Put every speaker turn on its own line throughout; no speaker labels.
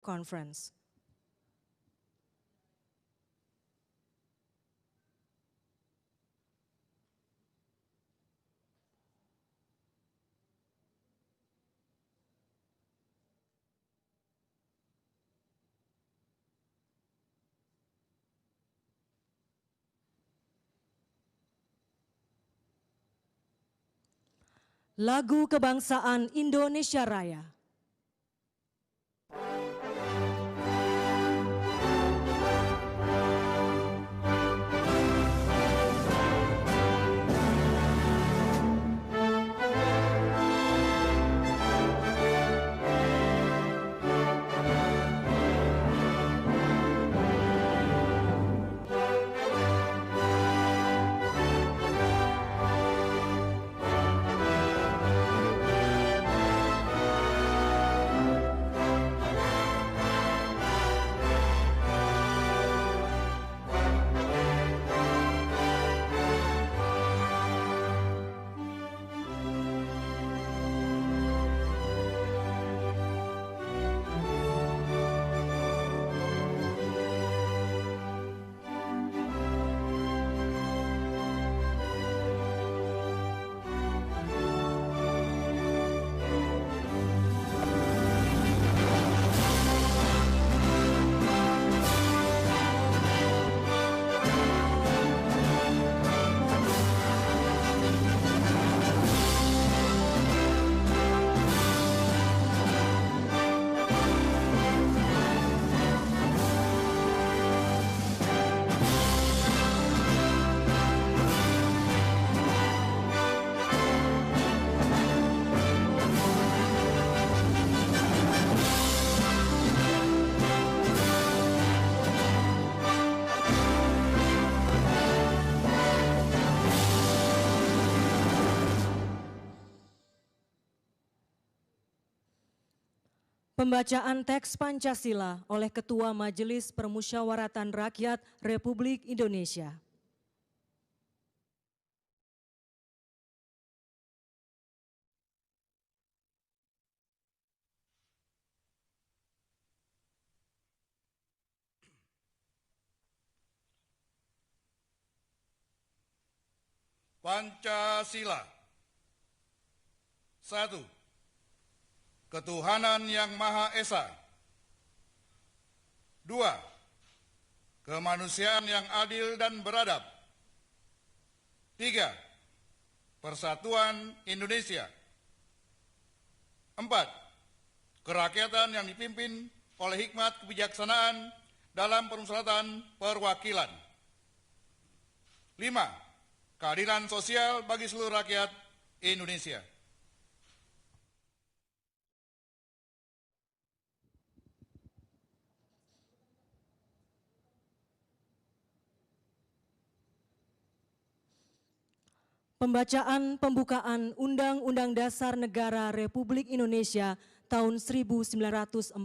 conference. Lagu Kebangsaan Indonesia Raya. Pembacaan teks Pancasila oleh Ketua Majelis Permusyawaratan Rakyat Republik Indonesia.
Pancasila. 1. Ketuhanan yang Maha Esa. 2. Kemanusiaan yang adil dan beradab. 3. Persatuan Indonesia. 4. Kerakyatan yang dipimpin oleh hikmat kebijaksanaan dalam permusyawaratan perwakilan. 5. Keadilan sosial bagi seluruh rakyat Indonesia.
Pembacaan pembukaan Undang-Undang Dasar Negara Republik Indonesia tahun 1945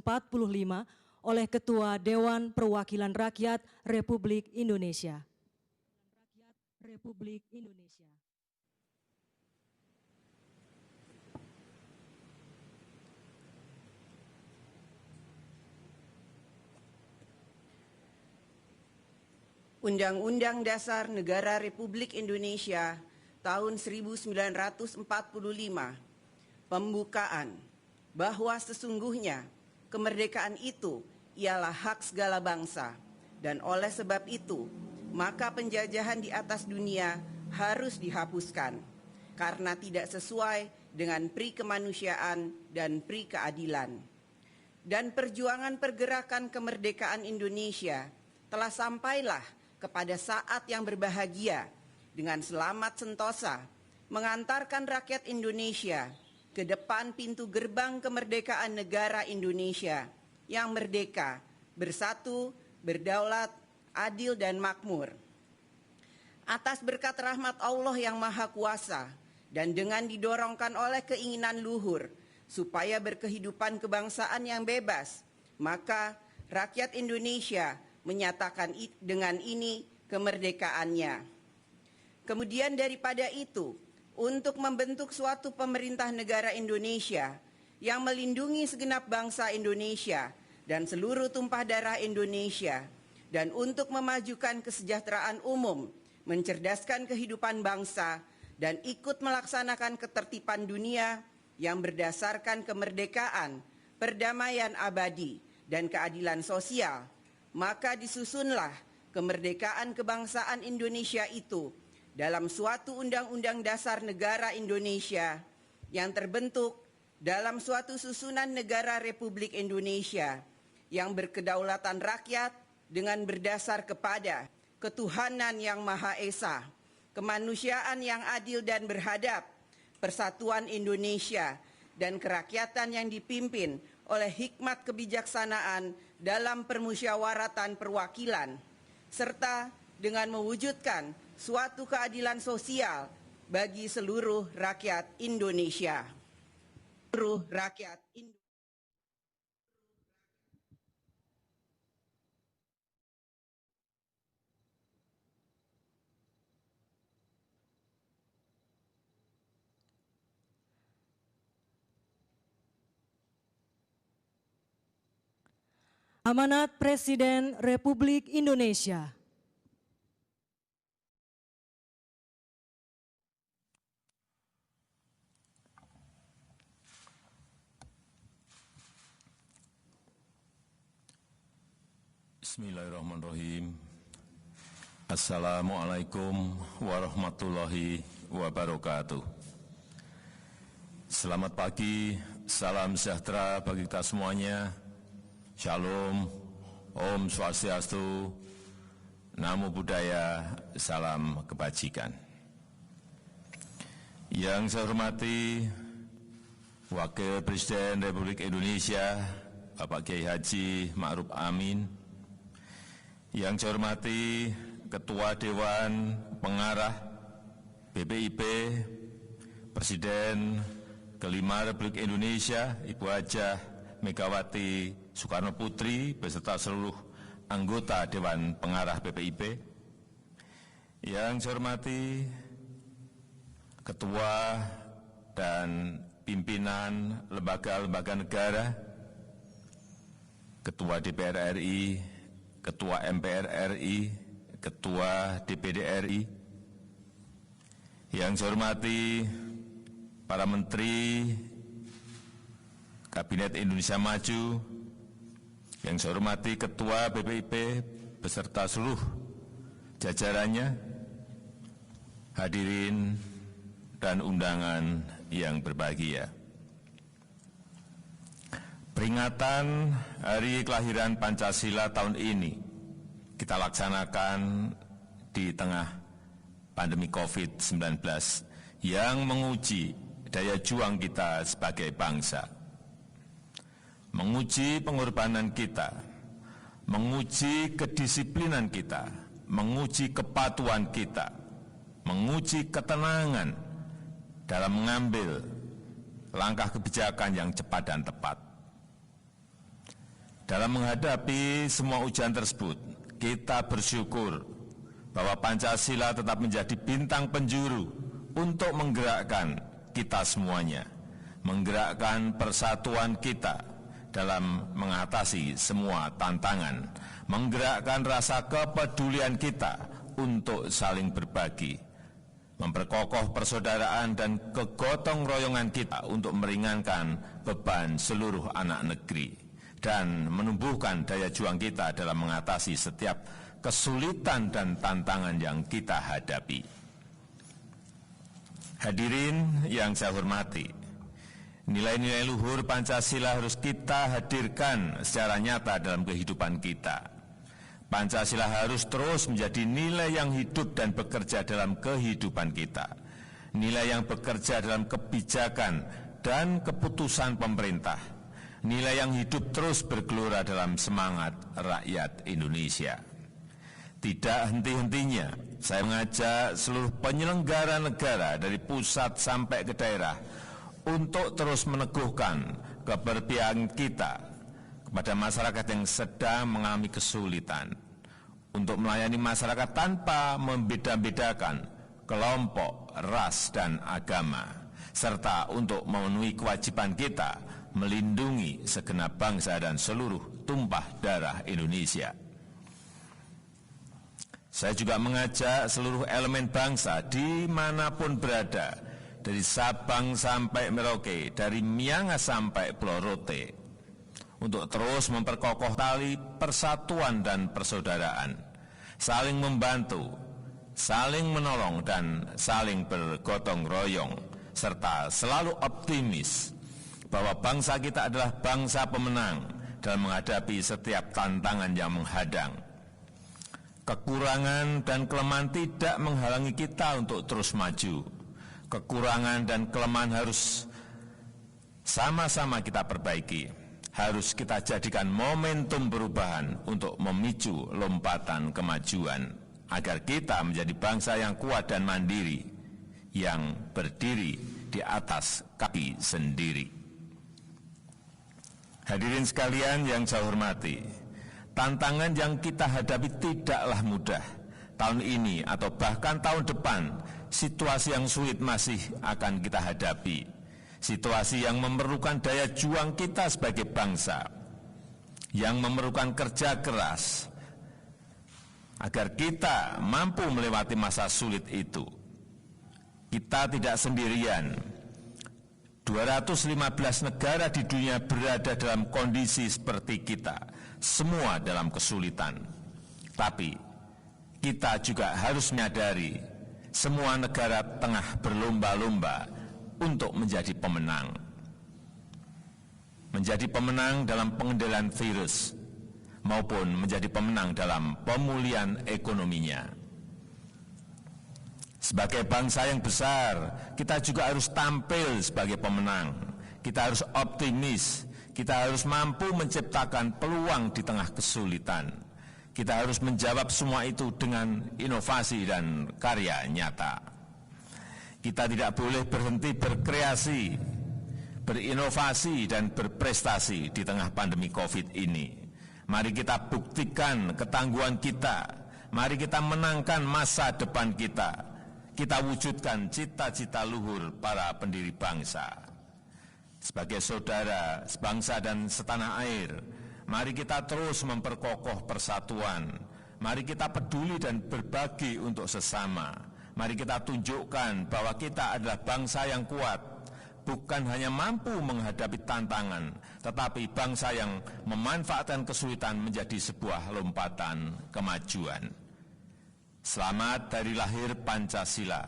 oleh Ketua Dewan Perwakilan Rakyat Republik Indonesia.
Undang-Undang Dasar Negara Republik Indonesia tahun 1945, pembukaan bahwa sesungguhnya kemerdekaan itu ialah hak segala bangsa, dan oleh sebab itu maka penjajahan di atas dunia harus dihapuskan karena tidak sesuai dengan pri kemanusiaan dan pri keadilan. Dan perjuangan pergerakan kemerdekaan Indonesia telah sampailah kepada saat yang berbahagia dengan selamat sentosa mengantarkan rakyat Indonesia ke depan pintu gerbang kemerdekaan negara Indonesia yang merdeka, bersatu, berdaulat, adil dan makmur. Atas berkat rahmat Allah yang Maha Kuasa dan dengan didorongkan oleh keinginan luhur supaya berkehidupan kebangsaan yang bebas, maka rakyat Indonesia menyatakan dengan ini kemerdekaannya. Kemudian daripada itu, untuk membentuk suatu pemerintah negara Indonesia yang melindungi segenap bangsa Indonesia dan seluruh tumpah darah Indonesia, dan untuk memajukan kesejahteraan umum, mencerdaskan kehidupan bangsa, dan ikut melaksanakan ketertiban dunia yang berdasarkan kemerdekaan, perdamaian abadi, dan keadilan sosial, maka disusunlah kemerdekaan kebangsaan Indonesia itu dalam suatu Undang-Undang Dasar Negara Indonesia yang terbentuk dalam suatu susunan negara Republik Indonesia yang berkedaulatan rakyat dengan berdasar kepada ketuhanan yang Maha Esa, kemanusiaan yang adil dan berhadap, persatuan Indonesia, dan kerakyatan yang dipimpin oleh hikmat kebijaksanaan dalam permusyawaratan perwakilan, serta dengan mewujudkan suatu keadilan sosial bagi seluruh rakyat Indonesia. Seluruh rakyat Indonesia.
Amanat Presiden Republik Indonesia.
Bismillahirrahmanirrahim. Assalamualaikum warahmatullahi wabarakatuh. Selamat pagi, salam sejahtera bagi kita semuanya. Shalom, Om Swastiastu, Namo Buddhaya, salam kebajikan. Yang saya hormati Wakil Presiden Republik Indonesia, Bapak Kiai Haji Ma'ruf Amin. Yang saya hormati Ketua Dewan Pengarah BPIP, Presiden kelima Republik Indonesia, Ibu Hajah Megawati Soekarno Putri beserta seluruh anggota Dewan Pengarah BPIP. Yang saya hormati Ketua dan pimpinan lembaga-lembaga negara, Ketua DPR RI, Ketua MPR RI, Ketua DPD RI. Yang saya hormati para Menteri Kabinet Indonesia Maju, yang saya hormati Ketua BPIP beserta seluruh jajarannya, hadirin dan undangan yang berbahagia. Peringatan Hari Kelahiran Pancasila tahun ini kita laksanakan di tengah pandemi COVID-19 yang menguji daya juang kita sebagai bangsa, menguji pengorbanan kita, menguji kedisiplinan kita, menguji kepatuhan kita, menguji ketenangan dalam mengambil langkah kebijakan yang cepat dan tepat. Dalam menghadapi semua ujian tersebut, kita bersyukur bahwa Pancasila tetap menjadi bintang penjuru untuk menggerakkan kita semuanya, menggerakkan persatuan kita dalam mengatasi semua tantangan, menggerakkan rasa kepedulian kita untuk saling berbagi, memperkokoh persaudaraan dan kegotong royongan kita untuk meringankan beban seluruh anak negeri, dan menumbuhkan daya juang kita dalam mengatasi setiap kesulitan dan tantangan yang kita hadapi. Hadirin yang saya hormati, nilai-nilai luhur Pancasila harus kita hadirkan secara nyata dalam kehidupan kita. Pancasila harus terus menjadi nilai yang hidup dan bekerja dalam kehidupan kita. Nilai yang bekerja dalam kebijakan dan keputusan pemerintah. Nilai yang hidup terus bergelora dalam semangat rakyat Indonesia. Tidak henti-hentinya, saya mengajak seluruh penyelenggara negara dari pusat sampai ke daerah untuk terus meneguhkan keberpihakan kita kepada masyarakat yang sedang mengalami kesulitan, untuk melayani masyarakat tanpa membeda-bedakan kelompok, ras, dan agama, serta untuk memenuhi kewajiban kita melindungi segenap bangsa dan seluruh tumpah darah Indonesia. Saya juga mengajak seluruh elemen bangsa dimanapun berada, dari Sabang sampai Merauke, dari Miangas sampai Pulau Rote, untuk terus memperkokoh tali persatuan dan persaudaraan, saling membantu, saling menolong, dan saling bergotong royong, serta selalu optimis bahwa bangsa kita adalah bangsa pemenang dalam menghadapi setiap tantangan yang menghadang. Kekurangan dan kelemahan tidak menghalangi kita untuk terus maju. Kekurangan dan kelemahan harus sama-sama kita perbaiki. Harus kita jadikan momentum perubahan untuk memicu lompatan kemajuan, agar kita menjadi bangsa yang kuat dan mandiri, yang berdiri di atas kaki sendiri. Hadirin sekalian yang saya hormati, tantangan yang kita hadapi tidaklah mudah. Tahun ini atau bahkan tahun depan, situasi yang sulit masih akan kita hadapi. Situasi yang memerlukan daya juang kita sebagai bangsa, yang memerlukan kerja keras, agar kita mampu melewati masa sulit itu. Kita tidak sendirian. 215 negara di dunia berada dalam kondisi seperti kita, semua dalam kesulitan. Tapi kita juga harus menyadari semua negara tengah berlomba-lomba untuk menjadi pemenang. Menjadi pemenang dalam pengendalian virus maupun menjadi pemenang dalam pemulihan ekonominya. Sebagai bangsa yang besar, kita juga harus tampil sebagai pemenang. Kita harus optimis, kita harus mampu menciptakan peluang di tengah kesulitan. Kita harus menjawab semua itu dengan inovasi dan karya nyata. Kita tidak boleh berhenti berkreasi, berinovasi dan berprestasi di tengah pandemi COVID ini. Mari kita buktikan ketangguhan kita. Mari kita menangkan masa depan kita. Kita wujudkan cita-cita luhur para pendiri bangsa. Sebagai saudara, sebangsa dan setanah air, mari kita terus memperkokoh persatuan. Mari kita peduli dan berbagi untuk sesama. Mari kita tunjukkan bahwa kita adalah bangsa yang kuat, bukan hanya mampu menghadapi tantangan, tetapi bangsa yang memanfaatkan kesulitan menjadi sebuah lompatan kemajuan. Selamat Hari Lahir Pancasila.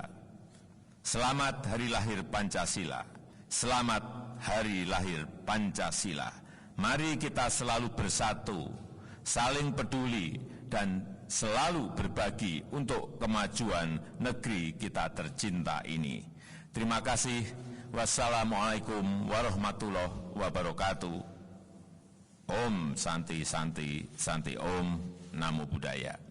Selamat Hari Lahir Pancasila. Selamat Hari Lahir Pancasila. Mari kita selalu bersatu, saling peduli, dan selalu berbagi untuk kemajuan negeri kita tercinta ini. Terima kasih. Wassalamualaikum warahmatullahi wabarakatuh. Om Santi Santi Santi Om Namo Buddhaya.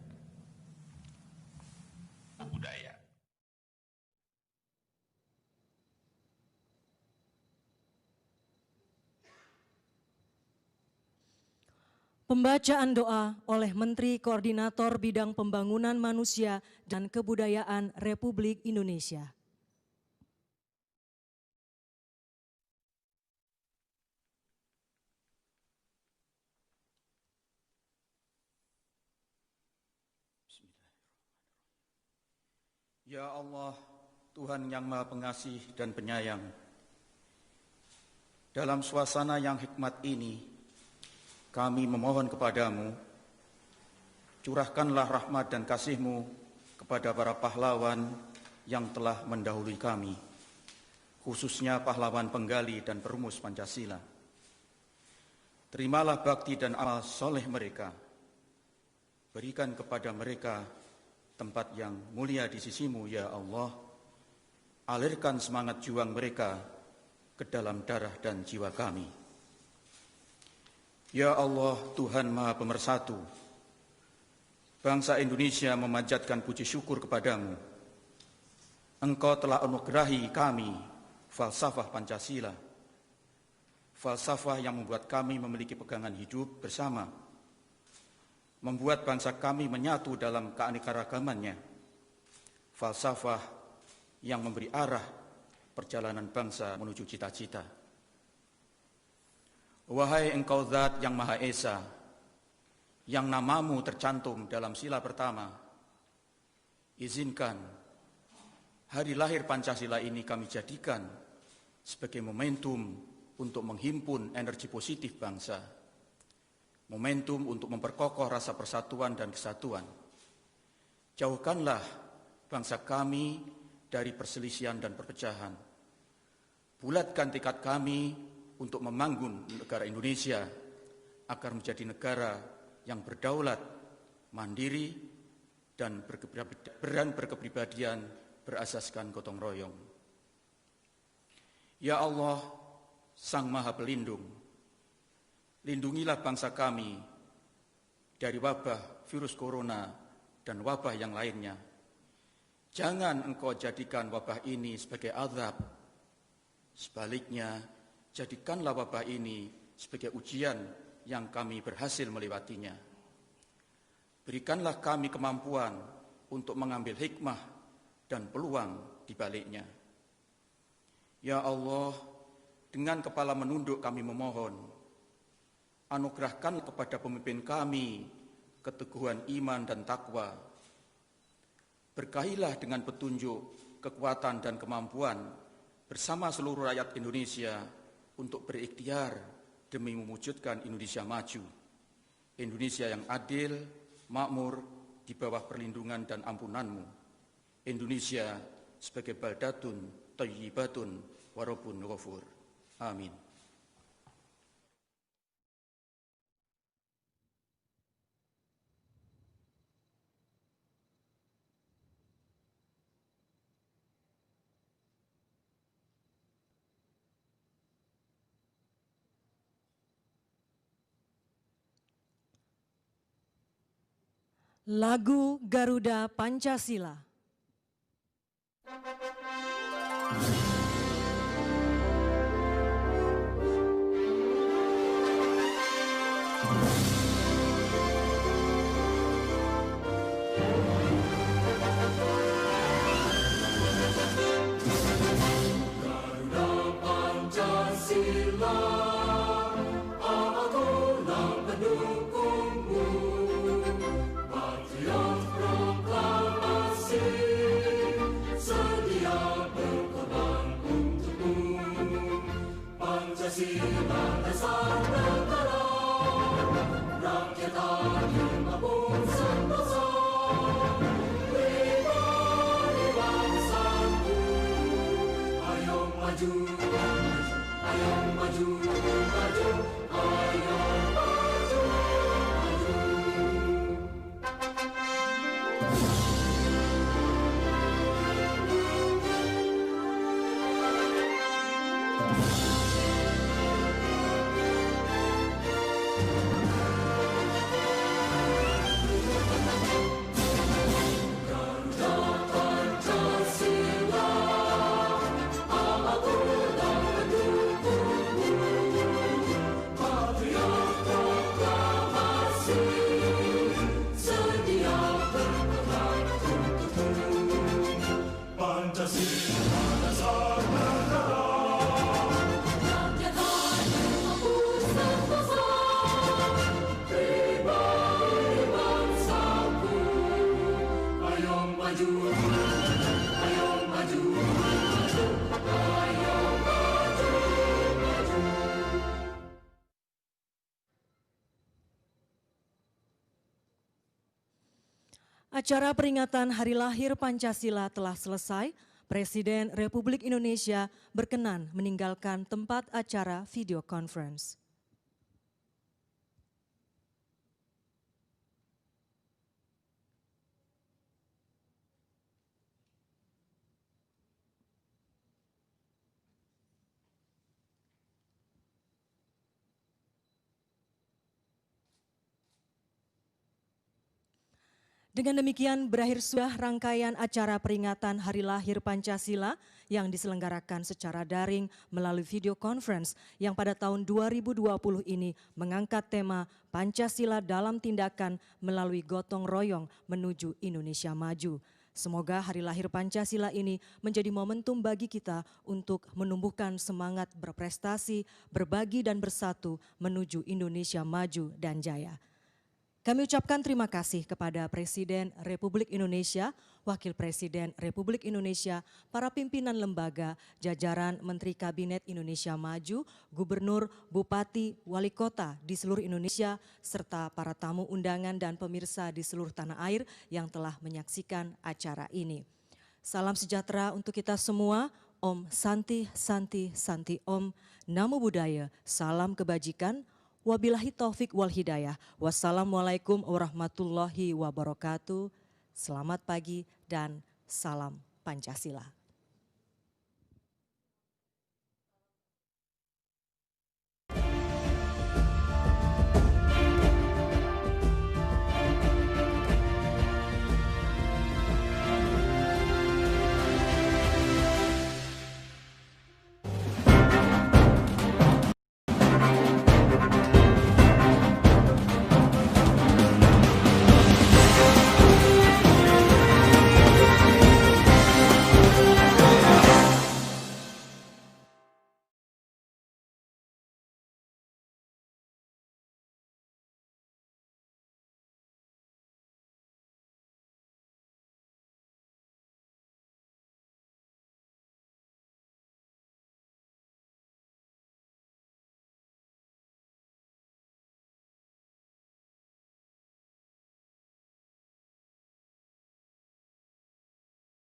Pembacaan doa oleh Menteri Koordinator Bidang Pembangunan Manusia dan Kebudayaan Republik Indonesia.
Ya Allah, Tuhan yang Maha Pengasih dan Penyayang, dalam suasana yang hikmat ini, kami memohon kepadamu, curahkanlah rahmat dan kasih-Mu kepada para pahlawan yang telah mendahului kami, khususnya pahlawan penggali dan perumus Pancasila. Terimalah bakti dan amal soleh mereka, berikan kepada mereka tempat yang mulia di sisi-Mu, ya Allah. Alirkan semangat juang mereka ke dalam darah dan jiwa kami. Ya Allah, Tuhan Maha Pemersatu, bangsa Indonesia memanjatkan puji syukur kepadamu. Engkau telah anugerahi kami falsafah Pancasila, falsafah yang membuat kami memiliki pegangan hidup bersama, membuat bangsa kami menyatu dalam keanekaragamannya, falsafah yang memberi arah perjalanan bangsa menuju cita-cita. Wahai Engkau Zat yang Maha Esa, yang namamu tercantum dalam sila pertama, izinkan hari lahir Pancasila ini kami jadikan sebagai momentum untuk menghimpun energi positif bangsa, momentum untuk memperkokoh rasa persatuan dan kesatuan. Jauhkanlah bangsa kami dari perselisihan dan perpecahan. Bulatkan tekad kami untuk membangun negara Indonesia agar menjadi negara yang berdaulat, mandiri, dan berkepribadian berasaskan gotong royong. Ya Allah, Sang Maha Pelindung, lindungilah bangsa kami dari wabah virus corona dan wabah yang lainnya. Jangan Engkau jadikan wabah ini sebagai azab. Sebaliknya, jadikanlah wabah ini sebagai ujian yang kami berhasil melewatinya. Berikanlah kami kemampuan untuk mengambil hikmah dan peluang di baliknya. Ya Allah, dengan kepala menunduk kami memohon, anugerahkan kepada pemimpin kami keteguhan iman dan takwa. Berkahilah dengan petunjuk, kekuatan dan kemampuan bersama seluruh rakyat Indonesia untuk berikhtiar demi mewujudkan Indonesia maju, Indonesia yang adil, makmur, di bawah perlindungan dan ampunan-Mu, Indonesia sebagai baldatun thayyibatun wa rabbun ghafur. Amin.
Lagu Garuda Pancasila. Acara peringatan Hari Lahir Pancasila telah selesai. Presiden Republik Indonesia berkenan meninggalkan tempat acara video conference. Dengan demikian berakhir sudah rangkaian acara peringatan Hari Lahir Pancasila yang diselenggarakan secara daring melalui video conference yang pada tahun 2020 ini mengangkat tema Pancasila dalam tindakan melalui gotong royong menuju Indonesia maju. Semoga hari lahir Pancasila ini menjadi momentum bagi kita untuk menumbuhkan semangat berprestasi, berbagi dan bersatu menuju Indonesia maju dan jaya. Kami ucapkan terima kasih kepada Presiden Republik Indonesia, Wakil Presiden Republik Indonesia, para pimpinan lembaga, jajaran Menteri Kabinet Indonesia Maju, Gubernur, Bupati, Wali Kota di seluruh Indonesia, serta para tamu undangan dan pemirsa di seluruh tanah air yang telah menyaksikan acara ini. Salam sejahtera untuk kita semua. Om Santi Santi Santi Om, Namo Buddhaya, salam kebajikan. Wabillahi taufik wal hidayah. Wassalamualaikum warahmatullahi wabarakatuh. Selamat pagi dan salam Pancasila.